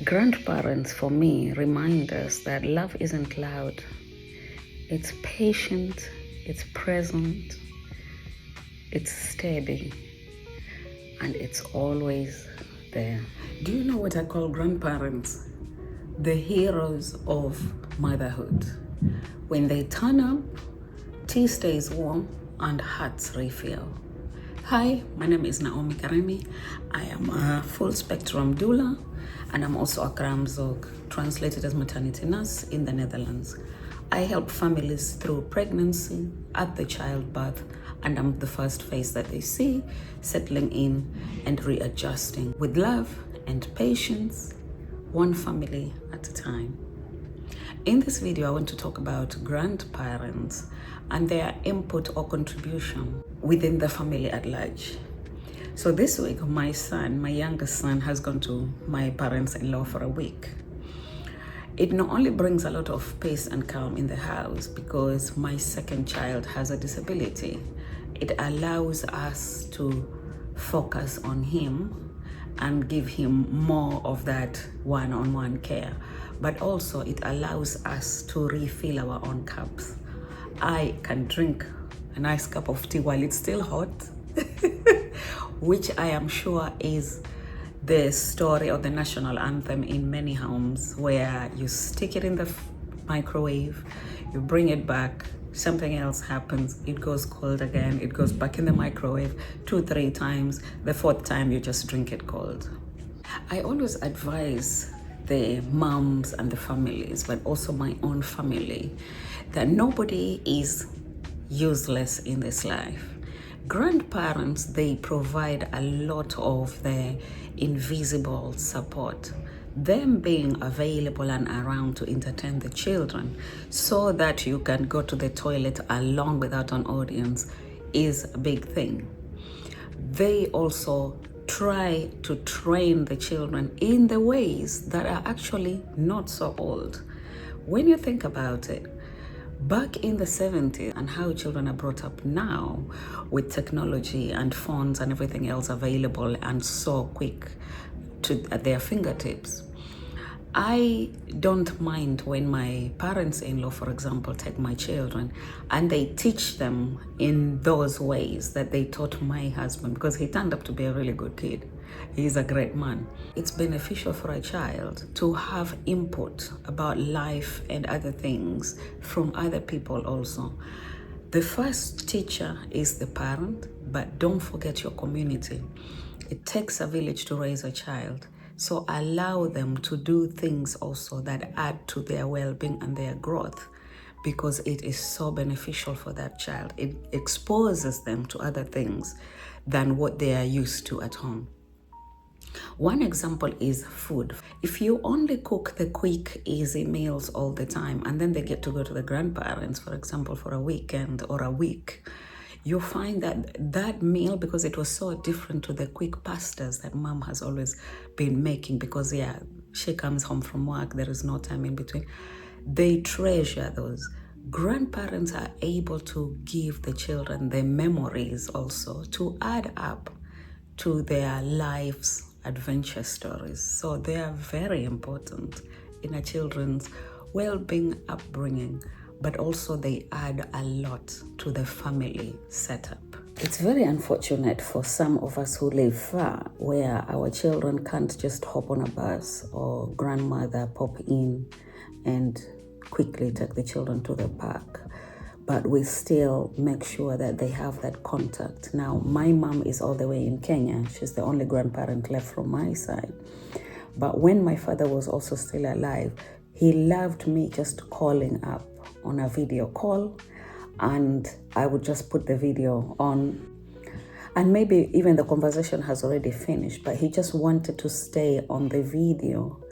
Grandparents, for me, remind us that love isn't loud. It's patient, it's present, it's steady, and it's always there. Do you know what I call grandparents? The heroes of motherhood. When they turn up, tea stays warm and hearts refill. Hi, my name is Naomi Karemi. I am a full spectrum doula, and I'm also a Kramzog, translated as maternity nurse in the Netherlands. I help families through pregnancy, at the childbirth, and I'm the first face that they see, settling in and readjusting with love and patience, one family at a time. In this video, I want to talk about grandparents and their input or contribution within the family at large. So this week, my youngest son, has gone to my parents-in-law for a week. It not only brings a lot of peace and calm in the house because my second child has a disability, it allows us to focus on him and give him more of that one-on-one care. But also it allows us to refill our own cups. I can drink a nice cup of tea while it's still hot, which I am sure is the story or the national anthem in many homes, where you stick it in the microwave, you bring it back, something else happens, it goes cold again, it goes back in the microwave 2-3 times, the 4th time you just drink it cold. I always advise the moms and the families, but also my own family, that nobody is useless in this life. Grandparents, they provide a lot of the invisible support. Them being available and around to entertain the children so that you can go to the toilet alone without an audience is a big thing. They also try to train the children in the ways that are actually not so old. When you think about it, back in the 70s and how children are brought up now with technology and phones and everything else available and so quick at their fingertips, I don't mind when my parents-in-law, for example, take my children and they teach them in those ways that they taught my husband, because he turned up to be a really good kid. He's a great man. It's beneficial for a child to have input about life and other things from other people also. The first teacher is the parent, but don't forget your community. It takes a village to raise a child. So allow them to do things also that add to their well-being and their growth, because it is so beneficial for that child. It exposes them to other things than what they are used to at home. One example is food. If you only cook the quick, easy meals all the time, and then they get to go to the grandparents, for example, for a weekend or a week, you find that that meal, because it was so different to the quick pastas that mom has always been making, because she comes home from work, there is no time in between, they treasure those. Grandparents are able to give the children the memories also to add up to their lives adventure stories. So they are very important in a children's well-being upbringing, but also they add a lot to the family setup. It's very unfortunate for some of us who live far, where our children can't just hop on a bus or grandmother pop in and quickly take the children to the park. But we still make sure that they have that contact. Now, my mom is all the way in Kenya. She's the only grandparent left from my side. But when my father was also still alive, he loved me just calling up on a video call, and I would just put the video on, and maybe even the conversation has already finished, but he just wanted to stay on the video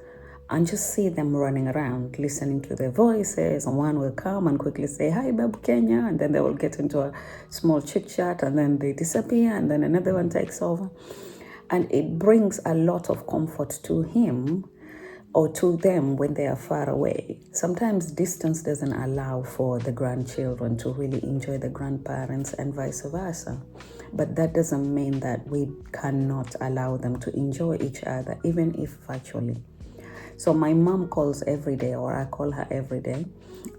and just see them running around, listening to their voices, and one will come and quickly say, "Hi, Babu Kenya," and then they will get into a small chit chat, and then they disappear, and then another one takes over. And it brings a lot of comfort to him or to them when they are far away. Sometimes distance doesn't allow for the grandchildren to really enjoy the grandparents and vice versa. But that doesn't mean that we cannot allow them to enjoy each other, even if virtually. So my mom calls every day, or I call her every day,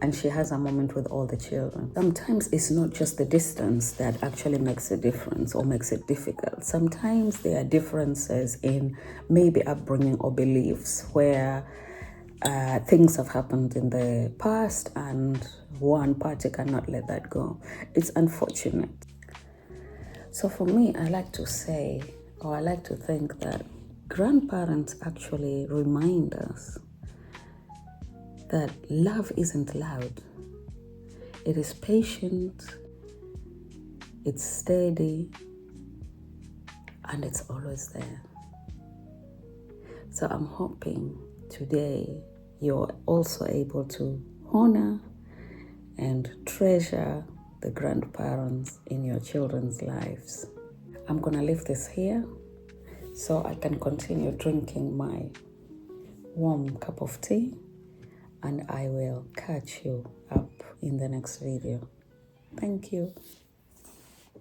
and she has a moment with all the children. Sometimes it's not just the distance that actually makes a difference or makes it difficult. Sometimes there are differences in maybe upbringing or beliefs where things have happened in the past and one party cannot let that go. It's unfortunate. So for me, I like to say, or I like to think that grandparents actually remind us that love isn't loud. It is patient, it's steady, and it's always there. So I'm hoping today you're also able to honor and treasure the grandparents in your children's lives. I'm gonna leave this here so I can continue drinking my warm cup of tea, and I will catch you up in the next video. Thank you.